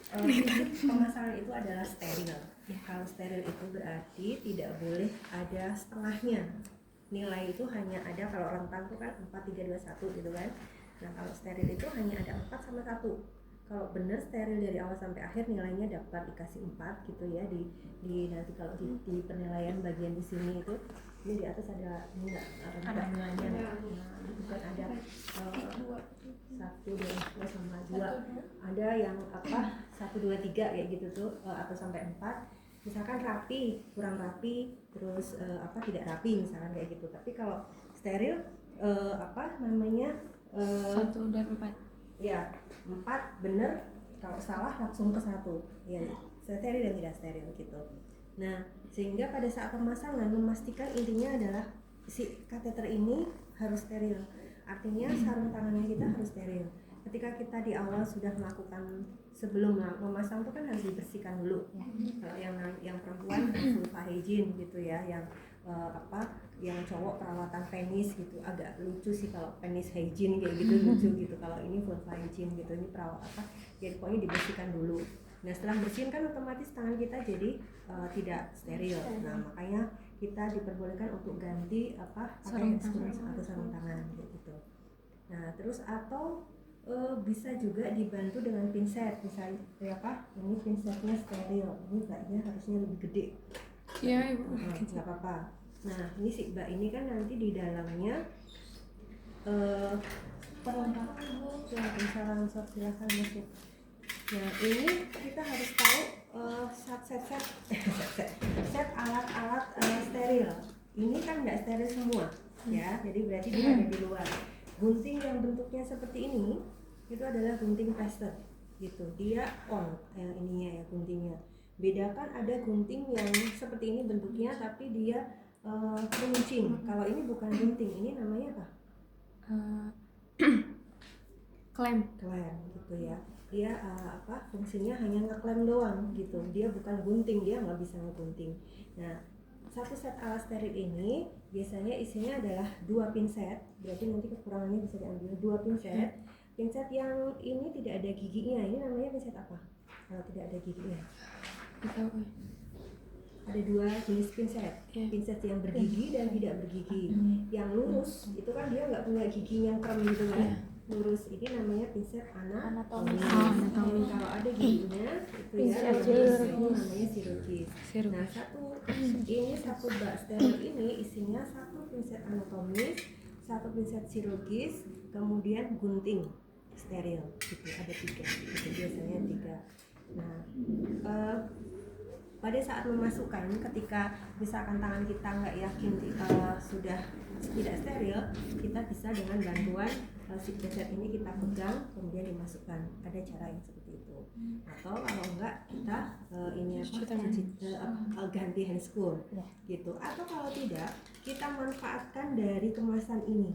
prinsip pemasangan itu adalah steril. Kalau steril itu berarti tidak boleh ada setengahnya. Nilai itu hanya ada, kalau rentang itu kan 4, 3, 2, 1 gitu kan. Nah kalau steril itu hanya ada 4 sama 1. Kalau benar steril dari awal sampai akhir nilainya dapat dikasih 4 gitu ya, di nanti kalau di penilaian bagian di sini itu, ini di atas ada ini enggak ada nilainya, bukan ada 1, 2 sama 2, ada yang apa 1, 2, 3 kayak gitu tuh, atau sampai 4. Misalkan rapi, kurang rapi, terus tidak rapi misalkan kayak gitu. Tapi kalau steril apa namanya 1 dan 4. Ya, 4 bener, kalau salah langsung ke 1. Ya, steril dan tidak steril gitu. Nah, sehingga pada saat pemasangan memastikan intinya adalah si kateter ini harus steril. Artinya sarung tangannya kita harus steril. Ketika kita di awal sudah melakukan, sebelum memasang itu kan harus dibersihkan dulu. Kalau yang perempuan vulva hygiene gitu ya, yang yang cowok perawatan penis gitu. Agak lucu sih kalau penis hygiene kayak gitu, lucu gitu. Kalau ini vulva hygiene gitu, ini jadi pokoknya dibersihkan dulu. Nah setelah bersihin kan otomatis tangan kita jadi tidak steril. Nah makanya kita diperbolehkan untuk ganti pakai atau sarung tangan gitu. Nah terus atau bisa juga dibantu dengan pinset, misalnya ini pinsetnya steril, ini kayaknya harusnya lebih gede. Iya ibu. Nggak apa-apa. Nah ini si bak ini kan nanti di dalamnya perlengkapan bu, silakan masuk. Nah ini kita harus tahu set alat-alat steril. Ini kan nggak steril semua ya, jadi berarti dia ada di luar. Gunting yang bentuknya seperti ini itu adalah gunting plaster gitu, dia on ininya ya guntingnya. Bedakan ada gunting yang seperti ini bentuknya tapi dia runcing. Kalau ini bukan gunting, ini namanya apa? Klem gitu ya. Dia fungsinya hanya ngeklem doang gitu. Dia bukan gunting, dia nggak bisa ngegunting. Nah, satu set alat steril ini biasanya isinya adalah 2 pinset. Berarti nanti kekurangannya bisa diambil 2 pinset. Pinset yang ini tidak ada giginya, ini namanya pinset apa? Kalau tidak ada giginya. Ada 2 jenis pinset. Pinset yang bergigi dan tidak bergigi. Yang lurus itu kan dia nggak punya gigi yang krem gitu kan. Lurus ini namanya pinset anatomis. Kalau ada giginya itu ya namanya chirurgis. Nah satu bak steril ini isinya 1 pinset anatomis, 1 pinset chirurgis, kemudian gunting steril gitu, ada 3 gitu, biasanya 3. Nah pada saat memasukkan, ketika misalkan tangan kita nggak yakin sudah tidak steril, kita bisa dengan bantuan si pinset ini kita pegang kemudian dimasukkan. Ada cara yang seperti itu. Atau kalau enggak kita ganti handscoon gitu. Atau kalau tidak kita manfaatkan dari kemasan ini.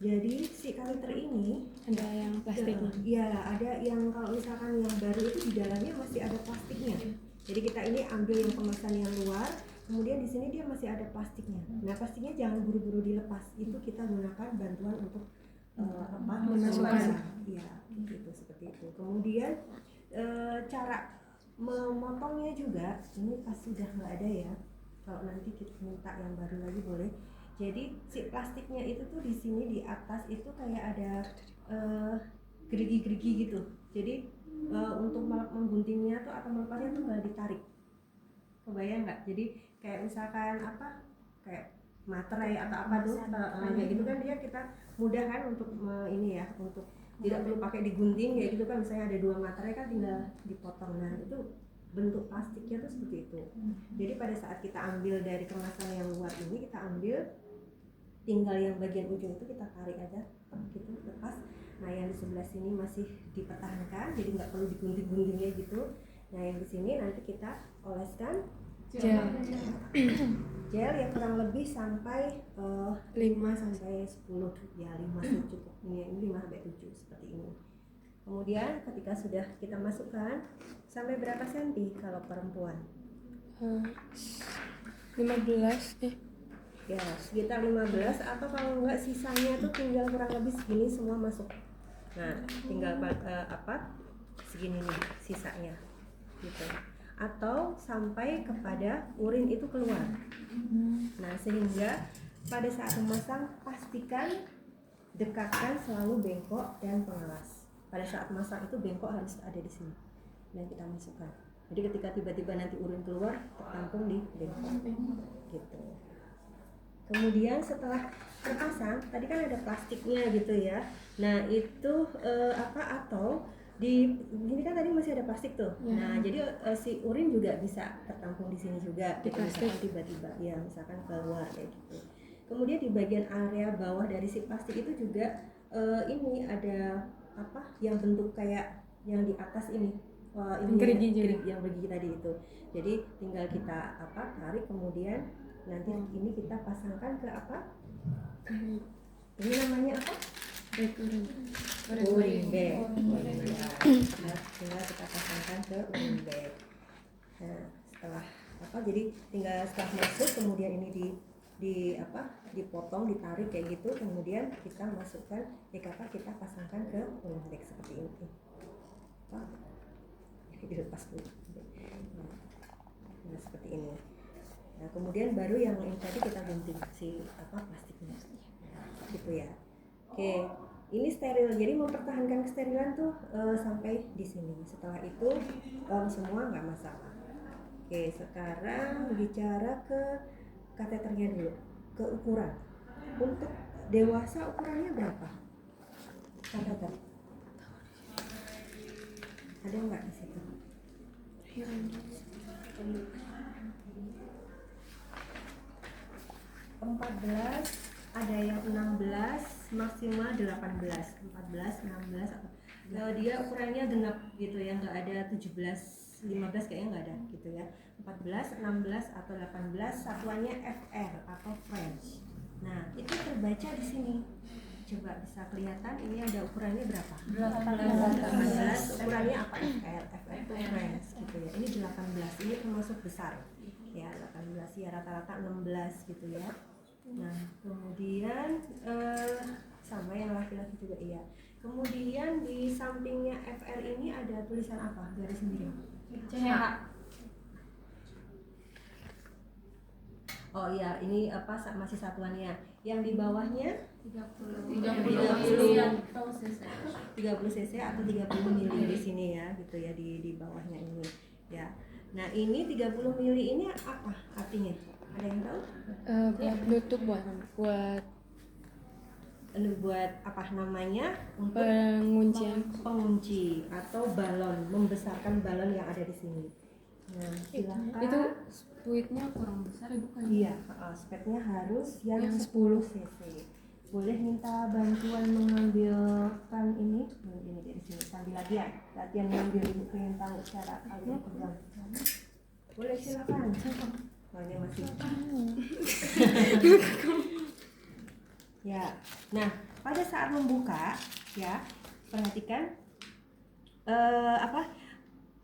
Jadi si kateter ini ada yang plastiknya. Ya ada yang kalau misalkan yang baru itu di dalamnya masih ada plastiknya. Jadi kita ini ambil yang kemasan yang luar, kemudian di sini dia masih ada plastiknya. Nah plastiknya jangan buru-buru dilepas. Itu kita gunakan bantuan untuk memasukkan. Ya gitu seperti itu. Kemudian cara memotongnya juga ini pas sudah nggak ada ya. Kalau nanti kita minta yang baru lagi boleh. Jadi si plastiknya itu tuh di sini di atas itu kayak ada gerigi-gerigi gitu. Jadi untuk mengguntingnya tuh atau melepasnya tuh nggak ditarik. Kebayang nggak? Jadi kayak misalkan kayak materai atau apa tuh kayak gitu kan dia kita mudah kan untuk ini ya, untuk tidak perlu pakai digunting kayak gitu kan. Misalnya ada 2 materai kan tinggal dipotong. Nah itu bentuk plastiknya tuh seperti itu. Jadi pada saat kita ambil dari kemasan yang luar ini, kita ambil tinggal yang bagian ujung itu kita tarik aja gitu, lepas. Nah yang di sebelah sini masih dipertahankan, jadi nggak perlu digunting-guntingnya gitu. Nah yang di sini nanti kita oleskan gel yang kurang lebih sampai 5 sampai 10 ya, 5 cukup. Ini 5 sampai 7 seperti ini. Kemudian ketika sudah kita masukkan, sampai berapa senti kalau perempuan? 15 Ya sekitar 15, atau kalau enggak sisanya tuh tinggal kurang lebih segini semua masuk. Nah tinggal segini nih sisanya gitu, atau sampai kepada urin itu keluar. Nah, sehingga pada saat memasang pastikan dekatkan selalu bengkok dan pengalas. Pada saat masang itu bengkok harus ada di sini dan kita masukkan. Jadi ketika tiba-tiba nanti urin keluar tertampung di bengkok gitu. Kemudian setelah terpasang, tadi kan ada plastiknya gitu ya. Nah itu atau di ini kan tadi masih ada plastik tuh. Nah jadi si urin juga bisa tertampung di sini juga. Di Gitu, plastik. misalkan tiba-tiba ya misalkan keluar kayak gitu. Kemudian di bagian area bawah dari si plastik itu juga ini ada yang bentuk kayak yang di atas ini. Ini Gerigi juga. yang bergigi tadi itu. Jadi tinggal kita tarik kemudian nanti ini kita pasangkan ke ini namanya apa? Urin bag. Nah, tinggal kita pasangkan ke urin bag. Nah, setelah jadi tinggal setelah masuk kemudian ini dipotong, ditarik kayak gitu, kemudian kita masukkan kita pasangkan ke urin bag seperti ini. Dilepas dulu. Nah, seperti ini. Nah, kemudian baru yang ini tadi kita gunting si plastiknya. Gitu ya. Oke, ini steril. Jadi mempertahankan kesterilan tuh sampai di sini. Setelah itu semua nggak masalah. Oke, sekarang bicara ke kateternya dulu, ke ukuran. Untuk dewasa ukurannya berapa? Kateter. Ada nggak di situ? 14, ada yang 16, maksimal 18, 14, 16 atau dia ukurannya genap gitu ya, nggak ada 17, 15 kayaknya nggak ada gitu ya. 14, 16 atau 18 satuannya FR atau French. Nah, itu terbaca di sini. Coba bisa kelihatan ini ada ukurannya berapa? 18, ukurannya apa? FR itu French gitu ya. Ini 18, ini termasuk besar ya, 18 ya, rata-rata 16 gitu ya. Nah, kemudian sama yang laki-laki juga iya. Kemudian di sampingnya FR ini ada tulisan apa? Garis miring. CH. Oh iya, ini masih satuannya. Yang di bawahnya 30 cc atau 30 mili di sini ya, gitu ya, di bawahnya ini ya. Nah, ini 30 mili ini apa artinya? Ada yang tahu? Nutup buat apa namanya? Untuk pengunci atau balon, membesarkan balon yang ada di sini. Nah, silakan. itu spuitnya kurang besar ya, bukan? Iya, spetnya harus yang 10 cc. Boleh minta bantuan mengambilkan ini dari sini sambil latihan ngambil ibu, pengen tahu cara kalian pegang. Boleh, silakan. Oh, ini masih. Ya, nah pada saat membuka ya perhatikan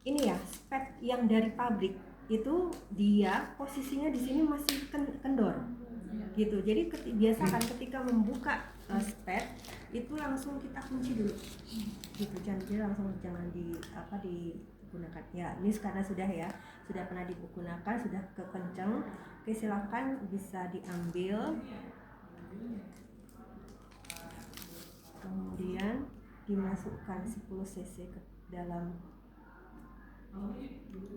ini ya, spet yang dari pabrik itu dia posisinya di sini masih kendor gitu. Jadi biasakan ketika membuka spet itu langsung kita kunci dulu gitu, jangan digunakan ya. Ini karena sudah pernah digunakan, sudah kekencang. Oke, silakan bisa diambil, kemudian dimasukkan 10 cc ke dalam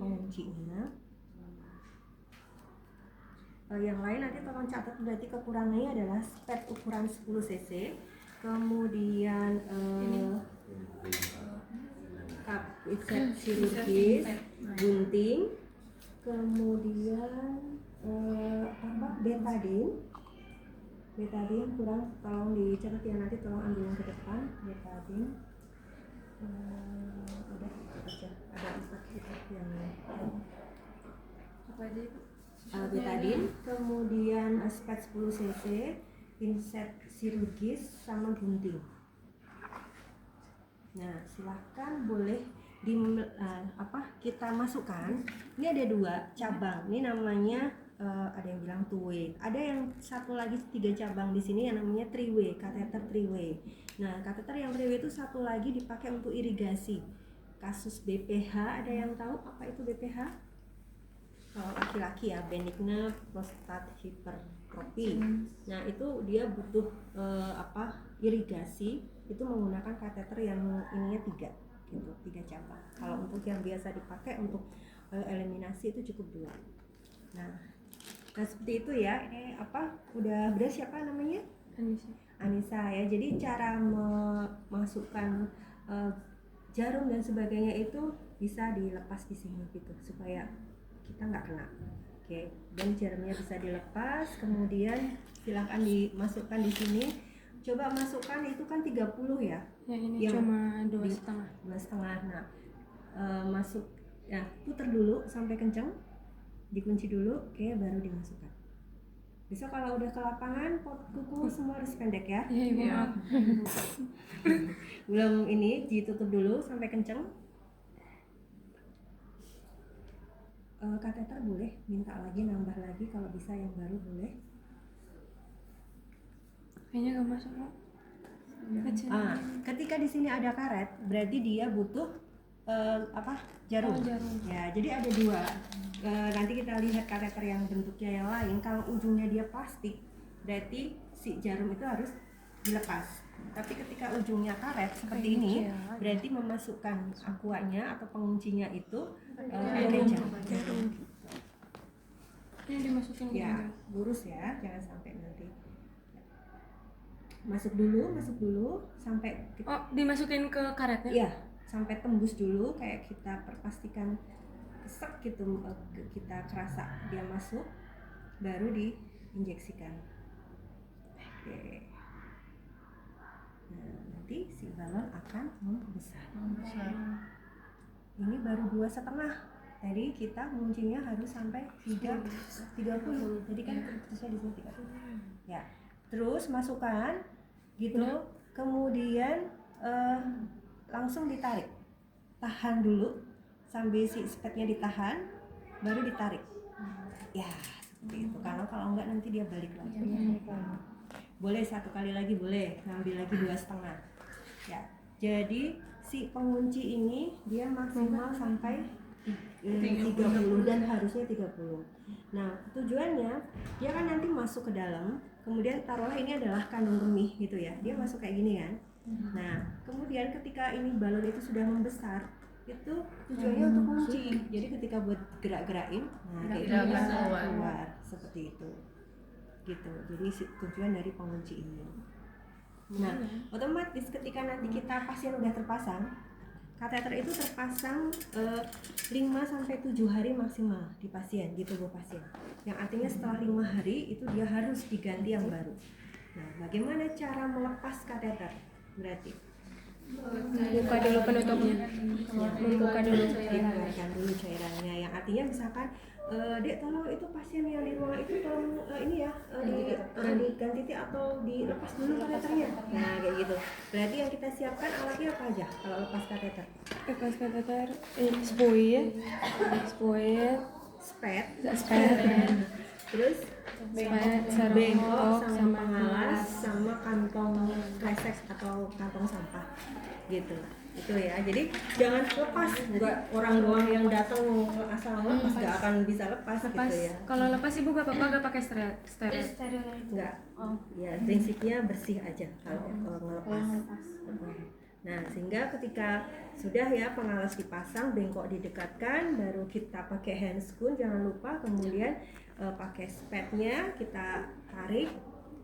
penguncinya. Yang lain nanti tolong catat, berarti kekurangannya adalah spet ukuran 10 cc, kemudian kapset chirurgis, gunting, kemudian betadin kurang, tolong dicatat ya, nanti tolong ambil yang ke depan. Betadin udah aja, ada 4 gitu yang Apa aja itu? betadin, kemudian spet 10 cc, pinset chirurgis, sama gunting. Nah, silahkan boleh kita masukkan. Ini ada 2 cabang. Ini namanya ada yang bilang 2-way, ada yang satu lagi 3 cabang di sini yang namanya 3-way, kateter 3-way. Nah, kateter yang 3-way itu satu lagi dipakai untuk irigasi. kasus BPH, ada yang tahu apa itu BPH? Kalau laki-laki ya, benigna prostate hypertrophy. Nah itu dia butuh irigasi, itu menggunakan kateter yang ininya 3 gitu, 3 cabang. Kalau untuk yang biasa dipakai untuk eliminasi itu cukup 2. Nah seperti itu ya. Ini udah siapa namanya? Anissa ya. Jadi cara memasukkan jarum dan sebagainya itu bisa dilepas di sini gitu supaya kita nggak kena. Oke, dan jarumnya bisa dilepas, kemudian silahkan dimasukkan di sini. Coba masukkan, itu kan 30 ya. Yang ini Yang cuma 2,5. 2,5. Nah, masuk ya, putar dulu sampai kenceng, dikunci dulu, oke, baru dimasukkan. Besok kalau udah ke lapangan, kuku semua harus pendek ya. Iya, Ibu. Iya. Belum ini, ditutup dulu sampai kenceng. Kateter boleh minta lagi, nambah lagi kalau bisa, yang baru boleh. Kayaknya nggak masuk, Bu. Kecil. Ketika di sini ada karet, berarti dia butuh jarum. Oh, jarum. Ya, jadi ada 2. Nanti kita lihat kateter yang bentuknya yang lain. Kalau ujungnya dia plastik, berarti si jarum itu harus dilepas. Tapi ketika ujungnya karet seperti ini, berarti memasukkan akuanya atau penguncinya itu pakai jarum. Ini dimasukin Ya, lurus ya, jangan sampai nanti. Masuk dulu sampai dimasukin ke karetnya? Iya, sampai tembus dulu, kayak kita pastikan kesek gitu, kita kerasa dia masuk, baru diinjeksikan. Oke. Nah, nanti si balon akan membesar. Ini baru 2,5. Tadi kita menguncinya harus sampai 30. Jadi kan terusnya di sini 30. Ya. Terus masukkan gitu, kemudian langsung ditarik. Tahan dulu sambil si spetnya ditahan, baru ditarik. Ya, seperti itu. Kalau enggak nanti dia balik lagi. Boleh 1 kali lagi, boleh ngambil lagi 2,5. Ya. Jadi si pengunci ini dia maksimal sampai 30 dan harusnya 30. Nah, tujuannya dia kan nanti masuk ke dalam, kemudian taruhlah ini adalah kandung kemih gitu ya. Dia masuk kayak gini kan. Nah, kemudian ketika ini balon itu sudah membesar, itu tujuannya untuk kunci. Jadi ketika buat gerak-gerakin, nah kayak Tidak gini akan keluar seperti itu. Gitu. Jadi tujuan dari pengunci ini. Nah, otomatis ketika nanti pasien udah terpasang, kateter itu terpasang 5-7 hari maksimal di pasien, di tubuh pasien. Yang artinya setelah 5 hari itu dia harus diganti yang baru. Nah, bagaimana cara melepas kateter? Berarti Buka dulu penutupnya. Membuka dulu dikeluarkan dulu cairannya. Yang artinya misalkan, Dek tolong itu pasien yang di ruangan itu tolong diganti atau dilepas dulu kateternya. Nah kayak gitu. Berarti yang kita siapkan alatnya apa aja kalau lepas kateter? Lepas kateter, spet, Terus bengkok sama pengalas sama kantong kresek atau kantong sampah gitu. Itu ya. Jadi jangan lepas, enggak orang doang yang datang asal lepas enggak akan bisa lepas gitu ya. Kalau lepas Ibu gak apa-apa, gak pakai steril. Enggak. Ya, prinsipnya bersih aja kalau ngelepas. Nah, sehingga ketika sudah ya pengalas dipasang, bengkok didekatkan, baru kita pakai handscoon, jangan lupa, kemudian pakai spetnya kita tarik,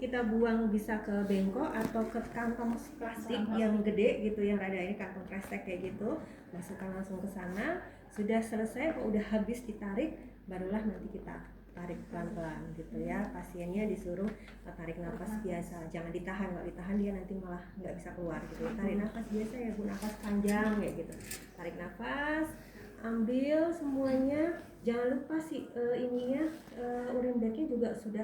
kita buang bisa ke bengkok atau ke kantong plastik yang gede gitu, yang ada ini kantong kresek kayak gitu, masukkan langsung ke sana. Sudah selesai, kalau udah habis ditarik, barulah nanti kita tarik pelan-pelan gitu ya. Pasiennya disuruh tarik nafas biasa, jangan ditahan. Kalau ditahan dia nanti malah nggak bisa keluar gitu. Tarik nafas biasa ya Bu, nafas panjang kayak gitu. Tarik nafas, ambil semuanya. Jangan lupa urin bagnya juga sudah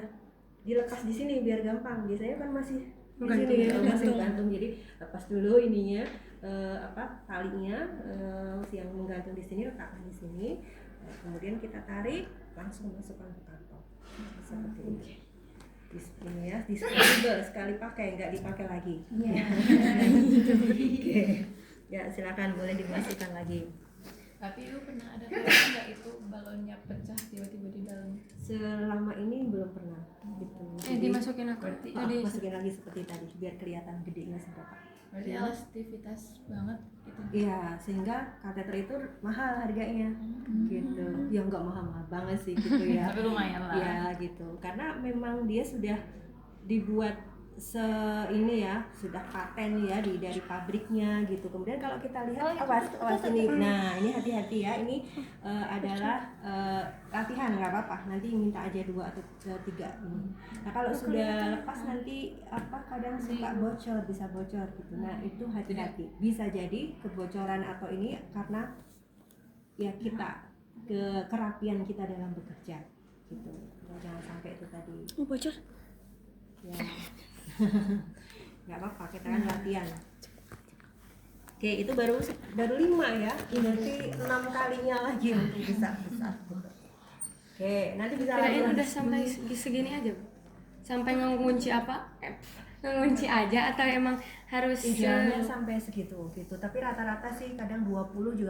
dilepas di sini biar gampang. Biasanya kan masih di sini masih gantung. Jadi lepas dulu ininya talinya yang menggantung di sini, letakkan di sini. Kemudian kita tarik, langsung masukkan ke kantong seperti ini. Ini ya, disposable sekali pakai, nggak dipakai lagi. Oke. Ya silakan, boleh dimasukkan lagi. Tapi lu pernah ada kejadian nggak itu balonnya pecah tiba-tiba di dalam? Selama ini belum pernah gitu. Dimasukin aku Berarti- tadi. Masukin lagi seperti tadi biar kelihatan gedenya seberapa. Berarti elastisitas banget gitu. Iya, sehingga kateter itu mahal harganya gitu. Ya nggak mahal-mahal banget sih gitu ya. Tapi lumayan lah. Ya gitu, karena memang dia sudah dibuat ini ya, sudah paten ya dari pabriknya gitu. Kemudian kalau kita lihat awas ini, nah ini hati-hati ya, ini adalah latihan, nggak apa-apa, nanti minta aja 2 atau 3 ini. Nah kalau sudah lepas nanti kadang suka bocor, bisa bocor gitu. Nah itu hati-hati, bisa jadi kebocoran atau ini karena ya kita kerapian kita dalam bekerja gitu. Jangan sampai itu tadi Bocor. ya. Nggak apa-apa, kita kan latihan. Oke, itu baru 5 ya, berarti 6 kalinya lagi untuk bisa gitu. Oke, nanti bisa Kirain lagi. udah sampai segini aja, Bu. Sampai ngunci apa? Ngunci aja atau emang harus Idealnya sampai segitu gitu, tapi rata-rata sih kadang 20 juga